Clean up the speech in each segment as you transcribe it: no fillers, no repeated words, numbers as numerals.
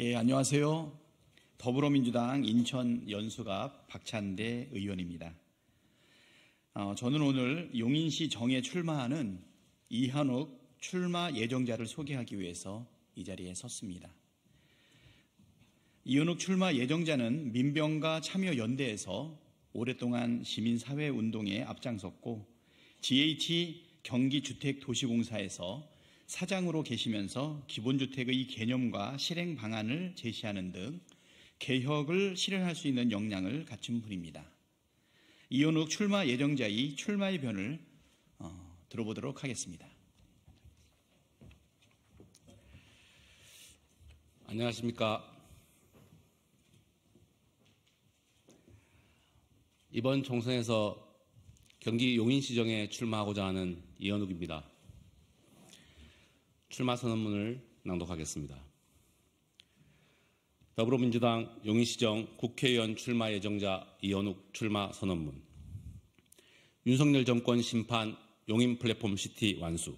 안녕하세요. 더불어민주당 인천 연수갑 박찬대 의원입니다. 저는 오늘 용인시 정에 출마하는 이현욱 출마 예정자를 소개하기 위해서 이 자리에 섰습니다. 이현욱 출마 예정자는 민병가 참여연대에서 오랫동안 시민사회운동에 앞장섰고 GH 경기주택도시공사에서 사장으로 계시면서 기본주택의 개념과 실행 방안을 제시하는 등 개혁을 실현할 수 있는 역량을 갖춘 분입니다. 이현욱 출마 예정자의 출마의 변을 들어보도록 하겠습니다. 안녕하십니까. 이번 총선에서 경기 용인시정에 출마하고자 하는 이현욱입니다. 출마 선언문을 낭독하겠습니다. 더불어민주당 용인시정 국회의원 출마 예정자 이현욱 출마 선언문. 윤석열 정권 심판 용인 플랫폼 시티 완수.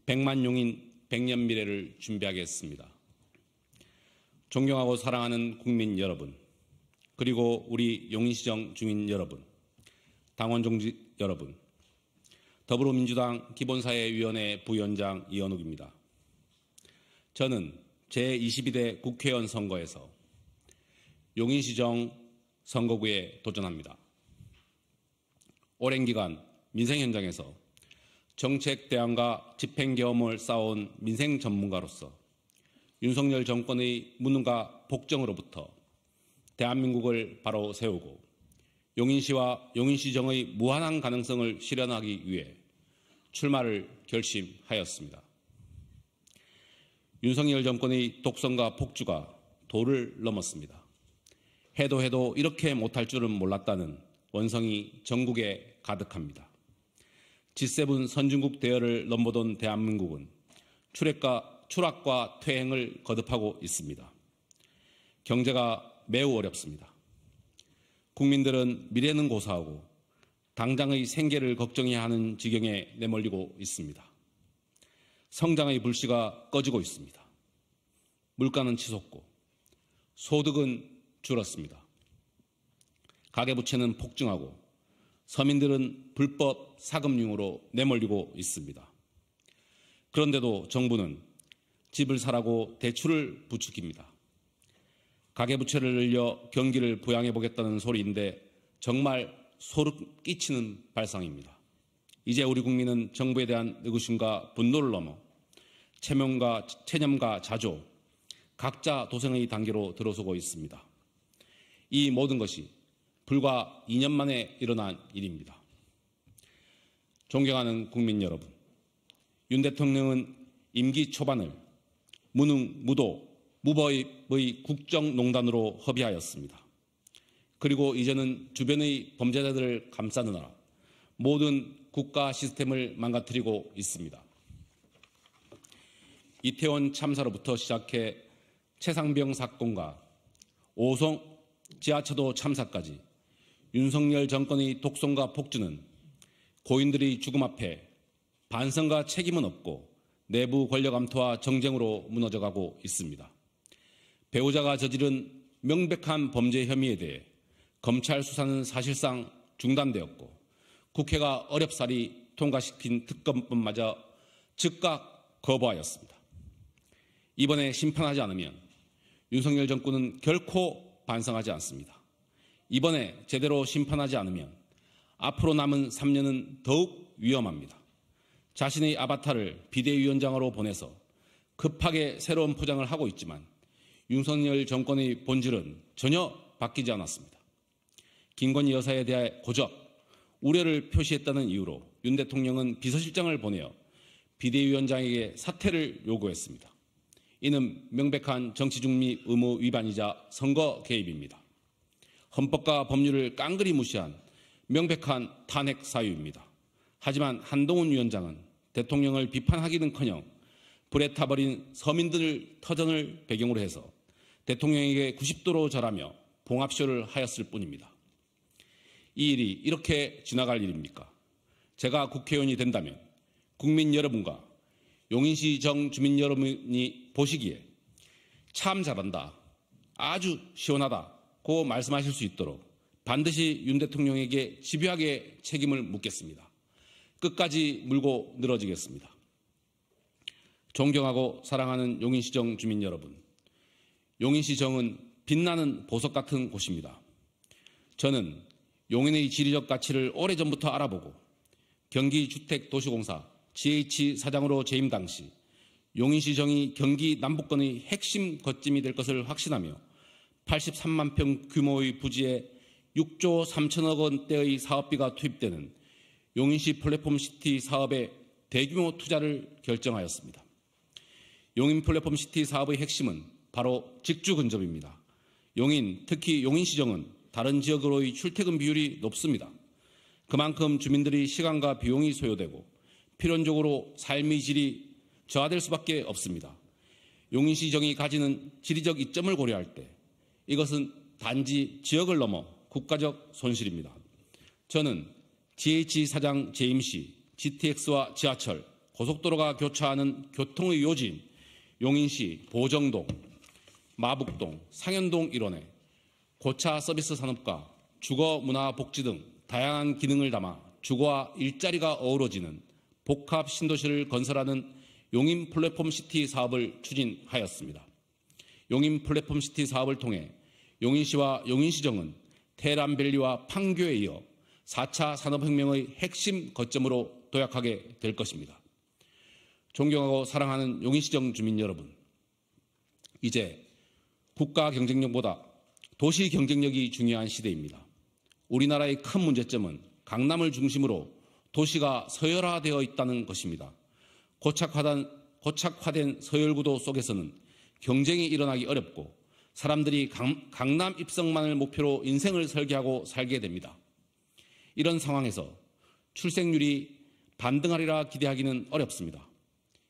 100만 용인 100년 미래를 준비하겠습니다. 존경하고 사랑하는 국민 여러분, 그리고 우리 용인시정 주민 여러분, 당원 동지 여러분, 더불어민주당 기본사회위원회 부위원장 이현욱입니다. 저는 제22대 국회의원 선거에서 용인시정 선거구에 도전합니다. 오랜 기간 민생 현장에서 정책 대안과 집행 경험을 쌓아온 민생 전문가로서 윤석열 정권의 무능과 복정으로부터 대한민국을 바로 세우고 용인시와 용인시정의 무한한 가능성을 실현하기 위해 출마를 결심하였습니다. 윤석열 정권의 독선과 폭주가 도를 넘었습니다. 해도 이렇게 못할 줄은 몰랐다는 원성이 전국에 가득합니다. G7 선진국 대열을 넘보던 대한민국은 추락과 퇴행을 거듭하고 있습니다. 경제가 매우 어렵습니다. 국민들은 미래는 고사하고 당장의 생계를 걱정해야 하는 지경에 내몰리고 있습니다. 성장의 불씨가 꺼지고 있습니다. 물가는 치솟고 소득은 줄었습니다. 가계부채는 폭증하고 서민들은 불법 사금융으로 내몰리고 있습니다. 그런데도 정부는 집을 사라고 대출을 부추깁니다. 가계부채를 늘려 경기를 부양해보겠다는 소리인데 정말 소름 끼치는 발상입니다. 이제 우리 국민은 정부에 대한 의구심과 분노를 넘어 체념과 자조, 각자 도생의 단계로 들어서고 있습니다. 이 모든 것이 불과 2년 만에 일어난 일입니다. 존경하는 국민 여러분, 윤 대통령은 임기 초반을 무능, 무도, 무법의 국정농단으로 허비하였습니다. 그리고 이제는 주변의 범죄자들을 감싸느라 모든 국가 시스템을 망가뜨리고 있습니다. 이태원 참사로부터 시작해 최상병 사건과 오송 지하차도 참사까지 윤석열 정권의 독선과 폭주는 고인들의 죽음 앞에 반성과 책임은 없고 내부 권력 암투와 정쟁으로 무너져가고 있습니다. 배우자가 저지른 명백한 범죄 혐의에 대해 검찰 수사는 사실상 중단되었고 국회가 어렵사리 통과시킨 특검법마저 즉각 거부하였습니다. 이번에 심판하지 않으면 윤석열 정권은 결코 반성하지 않습니다. 이번에 제대로 심판하지 않으면 앞으로 남은 3년은 더욱 위험합니다. 자신의 아바타를 비대위원장으로 보내서 급하게 새로운 포장을 하고 있지만 윤석열 정권의 본질은 전혀 바뀌지 않았습니다. 김건희 여사에 대해 고적, 우려를 표시했다는 이유로 윤 대통령은 비서실장을 보내어 비대위원장에게 사퇴를 요구했습니다. 이는 명백한 정치중립 의무 위반이자 선거 개입입니다. 헌법과 법률을 깡그리 무시한 명백한 탄핵 사유입니다. 하지만 한동훈 위원장은 대통령을 비판하기는커녕 불에 타버린 서민들 터전을 배경으로 해서 대통령에게 90도로 절하며 봉합쇼를 하였을 뿐입니다. 이 일이 이렇게 지나갈 일입니까? 제가 국회의원이 된다면 국민 여러분과 용인시정 주민 여러분이 보시기에 참 잘한다, 아주 시원하다고 말씀하실 수 있도록 반드시 윤 대통령에게 집요하게 책임을 묻겠습니다. 끝까지 물고 늘어지겠습니다. 존경하고 사랑하는 용인시정 주민 여러분, 용인시정은 빛나는 보석 같은 곳입니다. 저는 용인의 지리적 가치를 오래전부터 알아보고 경기주택도시공사 GH 사장으로 재임 당시 용인시정이 경기 남부권의 핵심 거점이 될 것을 확신하며 83만 평 규모의 부지에 6조 3천억 원대의 사업비가 투입되는 용인시 플랫폼시티 사업에 대규모 투자를 결정하였습니다. 용인 플랫폼시티 사업의 핵심은 바로 직주 근접입니다. 용인, 특히 용인시정은 다른 지역으로의 출퇴근 비율이 높습니다. 그만큼 주민들이 시간과 비용이 소요되고 필연적으로 삶의 질이 저하될 수밖에 없습니다. 용인시정이 가지는 지리적 이점을 고려할 때 이것은 단지 지역을 넘어 국가적 손실입니다. 저는 GH 사장 재임 시 GTX와 지하철, 고속도로가 교차하는 교통의 요지인 용인시 보정동, 마북동, 상현동 일원에 고차 서비스 산업과 주거 문화 복지 등 다양한 기능을 담아 주거와 일자리가 어우러지는 복합 신도시를 건설하는 용인 플랫폼시티 사업을 추진하였습니다. 용인 플랫폼시티 사업을 통해 용인시와 용인시정은 테란밸리와 판교에 이어 4차 산업혁명의 핵심 거점으로 도약하게 될 것입니다. 존경하고 사랑하는 용인시정 주민 여러분, 이제 국가 경쟁력보다 도시 경쟁력이 중요한 시대입니다. 우리나라의 큰 문제점은 강남을 중심으로 도시가 서열화되어 있다는 것입니다. 고착화된 서열구도 속에서는 경쟁이 일어나기 어렵고 사람들이 강남 입성만을 목표로 인생을 설계하고 살게 됩니다. 이런 상황에서 출생률이 반등하리라 기대하기는 어렵습니다.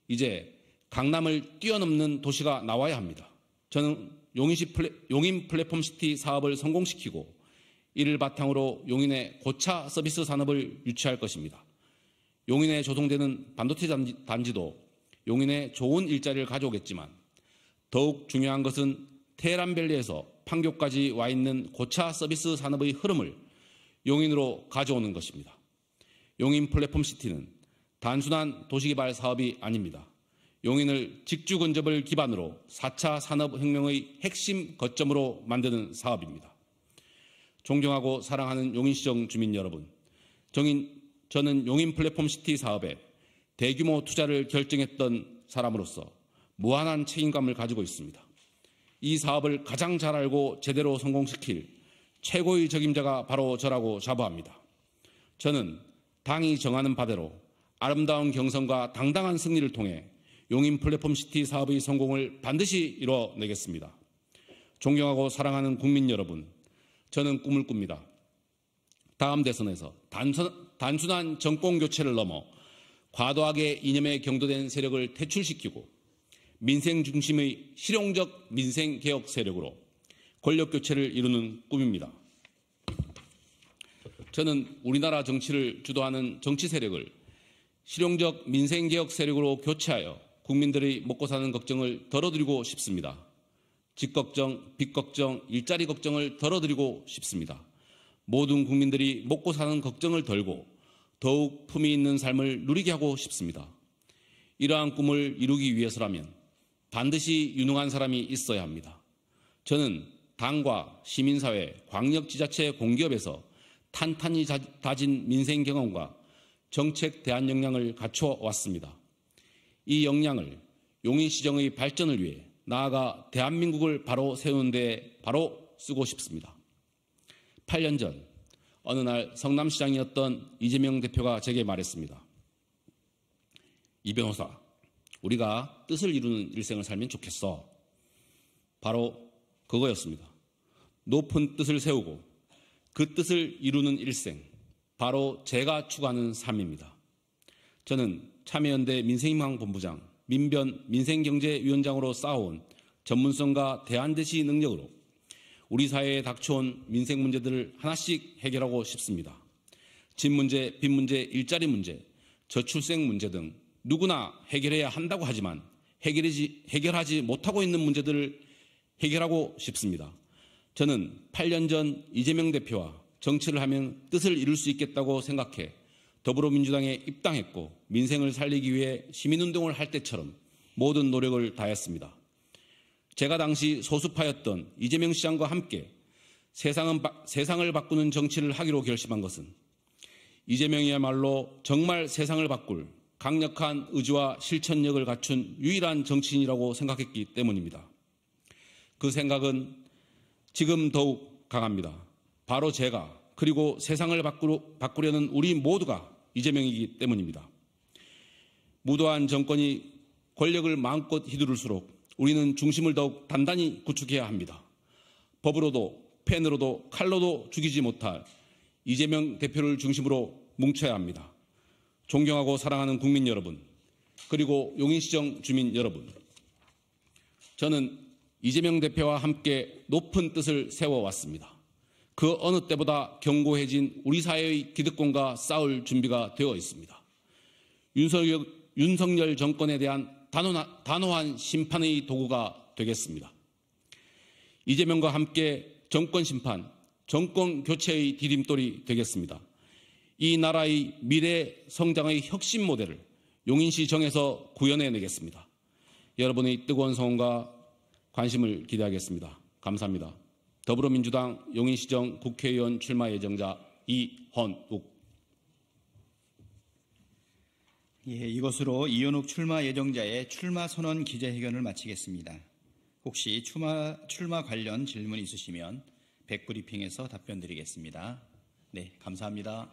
이제 강남을 뛰어넘는 도시가 나와야 합니다. 저는 용인 플랫폼시티 사업을 성공시키고 이를 바탕으로 용인의 고차 서비스 산업을 유치할 것입니다. 용인에 조성되는 반도체 단지도 용인에 좋은 일자리를 가져오겠지만 더욱 중요한 것은 테헤란밸리에서 판교까지 와 있는 고차 서비스 산업의 흐름을 용인으로 가져오는 것입니다. 용인 플랫폼시티는 단순한 도시개발 사업이 아닙니다. 용인을 직주 근접을 기반으로 4차 산업혁명의 핵심 거점으로 만드는 사업입니다. 존경하고 사랑하는 용인시정 주민 여러분, 저는 용인 플랫폼시티 사업에 대규모 투자를 결정했던 사람으로서 무한한 책임감을 가지고 있습니다. 이 사업을 가장 잘 알고 제대로 성공시킬 최고의 적임자가 바로 저라고 자부합니다. 저는 당이 정하는 바대로 아름다운 경선과 당당한 승리를 통해 용인 플랫폼시티 사업의 성공을 반드시 이뤄내겠습니다. 존경하고 사랑하는 국민 여러분, 저는 꿈을 꿉니다. 다음 대선에서 단순한 정권 교체를 넘어 과도하게 이념에 경도된 세력을 퇴출시키고 민생 중심의 실용적 민생 개혁 세력으로 권력 교체를 이루는 꿈입니다. 저는 우리나라 정치를 주도하는 정치 세력을 실용적 민생 개혁 세력으로 교체하여 국민들의 먹고 사는 걱정을 덜어드리고 싶습니다. 집 걱정, 빚 걱정, 일자리 걱정을 덜어드리고 싶습니다. 모든 국민들이 먹고 사는 걱정을 덜고 더욱 품위 있는 삶을 누리게 하고 싶습니다. 이러한 꿈을 이루기 위해서라면 반드시 유능한 사람이 있어야 합니다. 저는 당과 시민사회, 광역지자체 공기업에서 탄탄히 다진 민생 경험과 정책 대안 역량을 갖추어 왔습니다. 이 역량을 용인시정의 발전을 위해 나아가 대한민국을 바로 세우는 데 바로 쓰고 싶습니다. 8년 전 어느 날 성남시장이었던 이재명 대표가 제게 말했습니다. 이 변호사, 우리가 뜻을 이루는 일생을 살면 좋겠어. 바로 그거였습니다. 높은 뜻을 세우고 그 뜻을 이루는 일생, 바로 제가 추구하는 삶입니다. 저는 참여연대 민생희망본부장, 민변 민생경제위원장으로 쌓아온 전문성과 대안대시 능력으로 우리 사회에 닥쳐온 민생 문제들을 하나씩 해결하고 싶습니다. 집 문제, 빚 문제, 일자리 문제, 저출생 문제 등 누구나 해결해야 한다고 하지만 해결하지 못하고 있는 문제들을 해결하고 싶습니다. 저는 8년 전 이재명 대표와 정치를 하면 뜻을 이룰 수 있겠다고 생각해 더불어민주당에 입당했고 민생을 살리기 위해 시민운동을 할 때처럼 모든 노력을 다했습니다. 제가 당시 소수파였던 이재명 시장과 함께 세상을 바꾸는 정치를 하기로 결심한 것은 이재명이야말로 정말 세상을 바꿀 강력한 의지와 실천력을 갖춘 유일한 정치인이라고 생각했기 때문입니다. 그 생각은 지금 더욱 강합니다. 바로 제가 그리고 세상을 바꾸려는 우리 모두가 이재명이기 때문입니다. 무도한 정권이 권력을 마음껏 휘두를수록 우리는 중심을 더욱 단단히 구축해야 합니다. 법으로도 펜으로도 칼로도 죽이지 못할 이재명 대표를 중심으로 뭉쳐야 합니다. 존경하고 사랑하는 국민 여러분, 그리고 용인시정 주민 여러분, 저는 이재명 대표와 함께 높은 뜻을 세워왔습니다. 그 어느 때보다 견고해진 우리 사회의 기득권과 싸울 준비가 되어 있습니다. 윤석열 정권에 대한 단호한 심판의 도구가 되겠습니다. 이재명과 함께 정권 심판, 정권 교체의 디딤돌이 되겠습니다. 이 나라의 미래 성장의 혁신 모델을 용인시정에서 구현해내겠습니다. 여러분의 뜨거운 성원과 관심을 기대하겠습니다. 감사합니다. 더불어민주당 용인시정 국회의원 출마 예정자 이헌욱. 이것으로 이현욱 출마 예정자의 출마 선언 기자회견을 마치겠습니다. 혹시 출마 관련 질문 있으시면 백브리핑에서 답변 드리겠습니다. 네, 감사합니다.